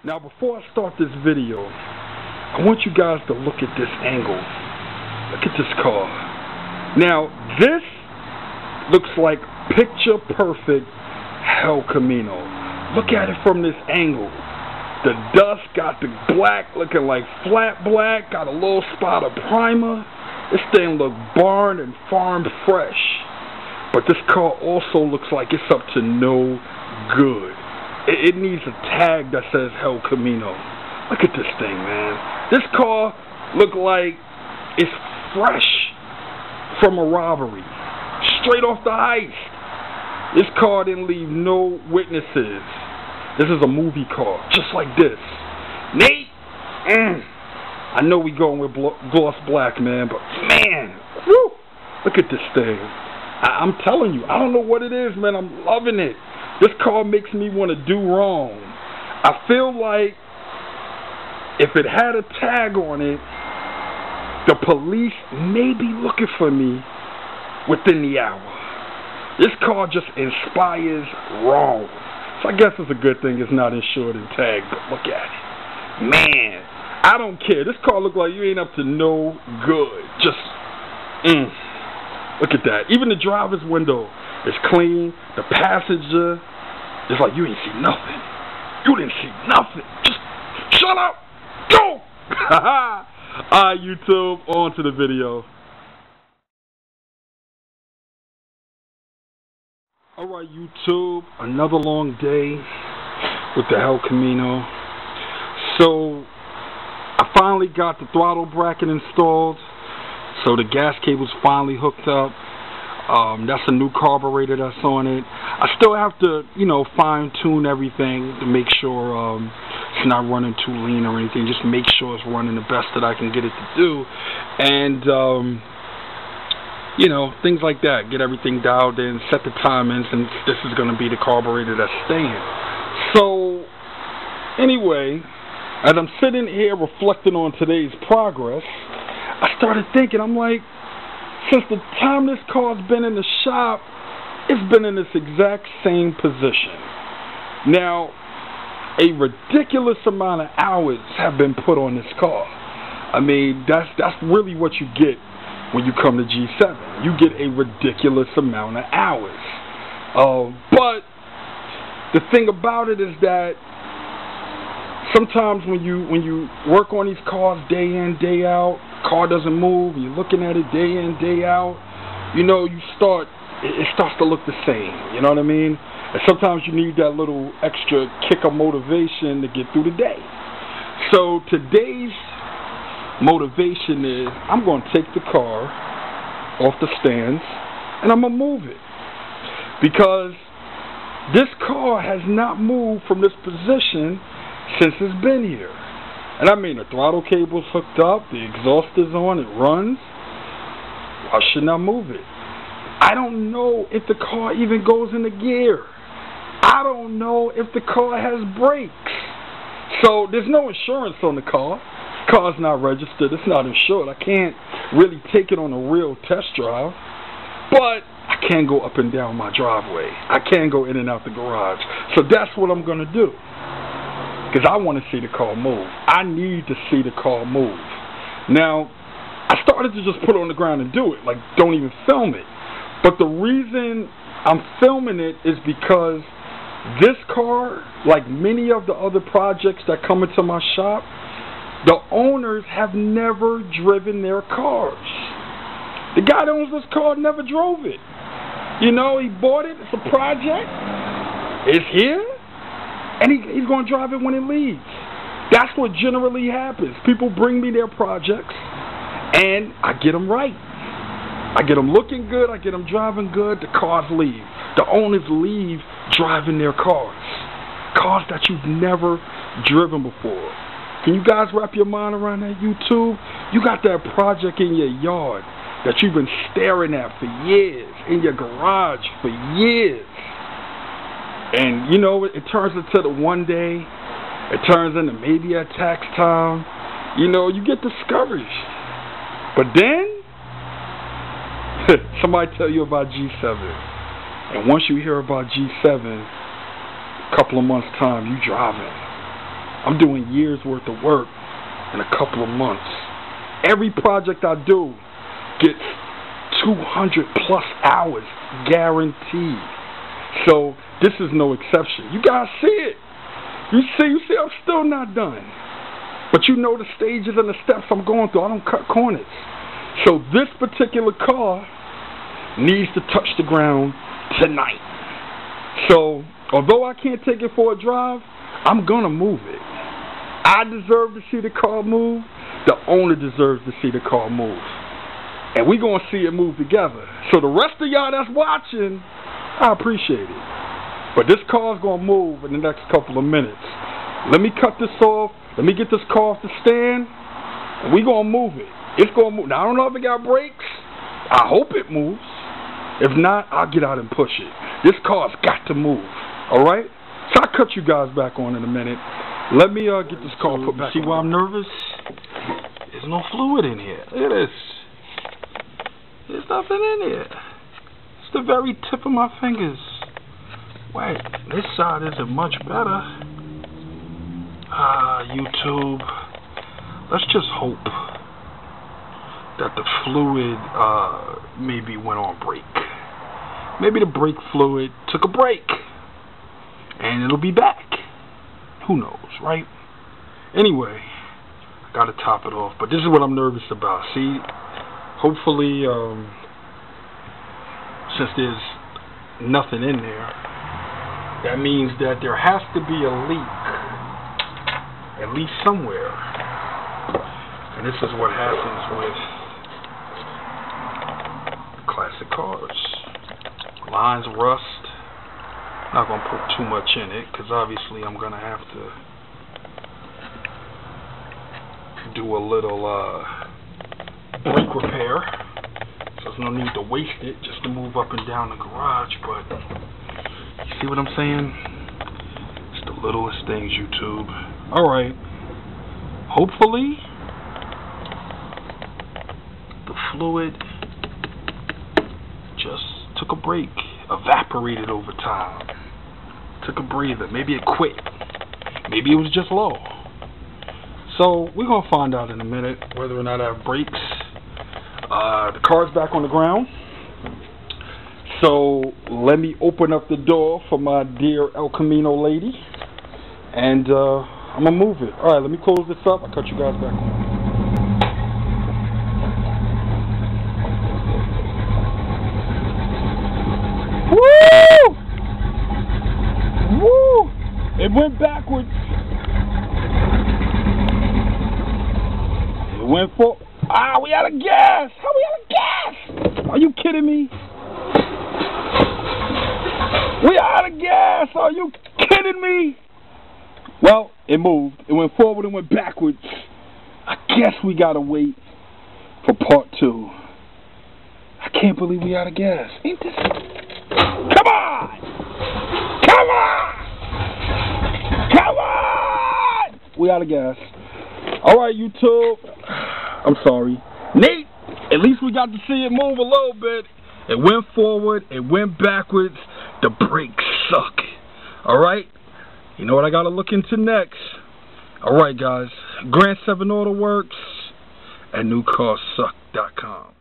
Now, before I start this video, I want you guys to look at this angle. Look at this car. Now, this looks like picture perfect El Camino. Look at it from this angle. The dust got the black looking like flat black, got a little spot of primer. This thing look barn and farm fresh. But this car also looks like it's up to no good. It needs a tag that says El Camino. Look at this thing, man. This car look like it's fresh from a robbery. Straight off the heist. This car didn't leave no witnesses. This is a movie car, just like this. Nate, I know we going with gloss black, man, but man, whew, look at this thing. I'm telling you, I don't know what it is, man. I'm loving it. This car makes me want to do wrong. I feel like if it had a tag on it, the police may be looking for me within the hour. This car just inspires wrong. So I guess it's a good thing it's not insured and tagged, but look at it. Man, I don't care. This car look like you ain't up to no good. Just, look at that. Even the driver's window is clean. The passenger is like, you ain't see nothing. You didn't see nothing. Just shut up. Go. Alright, YouTube, on to the video. Alright, YouTube, another long day with the El Camino. So, I finally got the throttle bracket installed. So the gas cable's finally hooked up. That's a new carburetor that's on it. I still have to, fine-tune everything to make sure it's not running too lean or anything. Just make sure it's running the best that I can get it to do. And, things like that. Get everything dialed in, set the timings, and this is going to be the carburetor that's staying. So, anyway, as I'm sitting here reflecting on today's progress, I started thinking, I'm like, since the time this car's been in the shop, it's been in this exact same position. Now, a ridiculous amount of hours have been put on this car. I mean, that's really what you get when you come to G7. You get a ridiculous amount of hours. But the thing about it is that sometimes when you work on these cars day in, day out, car doesn't move, you're looking at it day in, day out, it starts to look the same, you know what I mean? And sometimes you need that little extra kick of motivation to get through the day. So today's motivation is I'm going to take the car off the stands and I'm going to move it. Because this car has not moved from this position since it's been here. And I mean, the throttle cable's hooked up, the exhaust is on, it runs. Why shouldn't I move it? I don't know if the car even goes into gear. I don't know if the car has brakes. So there's no insurance on the car. The car's not registered, it's not insured. I can't really take it on a real test drive. But I can go up and down my driveway. I can go in and out the garage. So that's what I'm going to do. Because I want to see the car move. I need to see the car move. Now, I started to just put it on the ground and do it. Like, don't even film it. But the reason I'm filming it is because this car, like many of the other projects that come into my shop, the owners have never driven their cars. The guy that owns this car never drove it. He bought it. It's a project. It's here. And he's going to drive it when it leaves. That's what generally happens. People bring me their projects, and I get them right. I get them looking good. I get them driving good. The cars leave. The owners leave driving their cars. Cars that you've never driven before. Can you guys wrap your mind around that, YouTube? You got that project in your yard that you've been staring at for years, in your garage for years. And, it turns into the one day, it turns into maybe at tax time, you get discouraged. But then, somebody tell you about G7. And once you hear about G7, a couple of months' time, you driving. I'm doing years worth of work in a couple of months. Every project I do gets 200 plus hours guaranteed. So this is no exception. You guys see it. You see I'm still not done. But you know the stages and the steps I'm going through. I don't cut corners. So this particular car needs to touch the ground tonight. So although I can't take it for a drive, I'm gonna move it. I deserve to see the car move. The owner deserves to see the car move. And we're gonna see it move together. So the rest of y'all that's watching, I appreciate it. But this car's gonna move in the next couple of minutes. Let me cut this off. Let me get this car off the stand. And we're gonna move it. It's gonna move. Now I don't know if it got brakes. I hope it moves. If not, I'll get out and push it. This car's got to move. Alright? So I'll cut you guys back on in a minute. Let me get this car put back. See why I'm nervous? There's no fluid in here. Look at this. There's nothing in here. It's the very tip of my fingers. Wait, this side isn't much better. YouTube. Let's just hope that the fluid maybe went on break. Maybe the brake fluid took a break and it'll be back. Who knows, right? Anyway, I gotta top it off, but this is what I'm nervous about. See, hopefully, since there's nothing in there, that means that there has to be a leak, at least somewhere. And this is what happens with classic cars. Lines rust. Not gonna put too much in it because obviously I'm gonna have to do a little brake repair. So there's no need to waste it just to move up and down the garage. But you see what I'm saying? It's the littlest things, YouTube. Alright. Hopefully the fluid just took a break, evaporated over time, took a breather. Maybe it quit, maybe it was just low. So we're gonna find out in a minute whether or not I have brakes. The car's back on the ground, so let me open up the door for my dear El Camino lady, and I'm gonna move it. Alright, let me close this up. I'll cut you guys back on. Woo! Woo! It went backwards. It went for. Ah, we out of gas. How we out of gas? Are you kidding me? We out of gas. Are you kidding me? Well, it moved. It went forward and went backwards. I guess we gotta wait for part 2. I can't believe we out of gas. Ain't this? Come on! Come on! Come on! We out of gas. Alright, YouTube. I'm sorry. Nate, at least we got to see it move a little bit. It went forward. It went backwards. The brakes suck. Alright? You know what I got to look into next? Alright, guys. Grand 7 Auto Works and newcarsuck.com.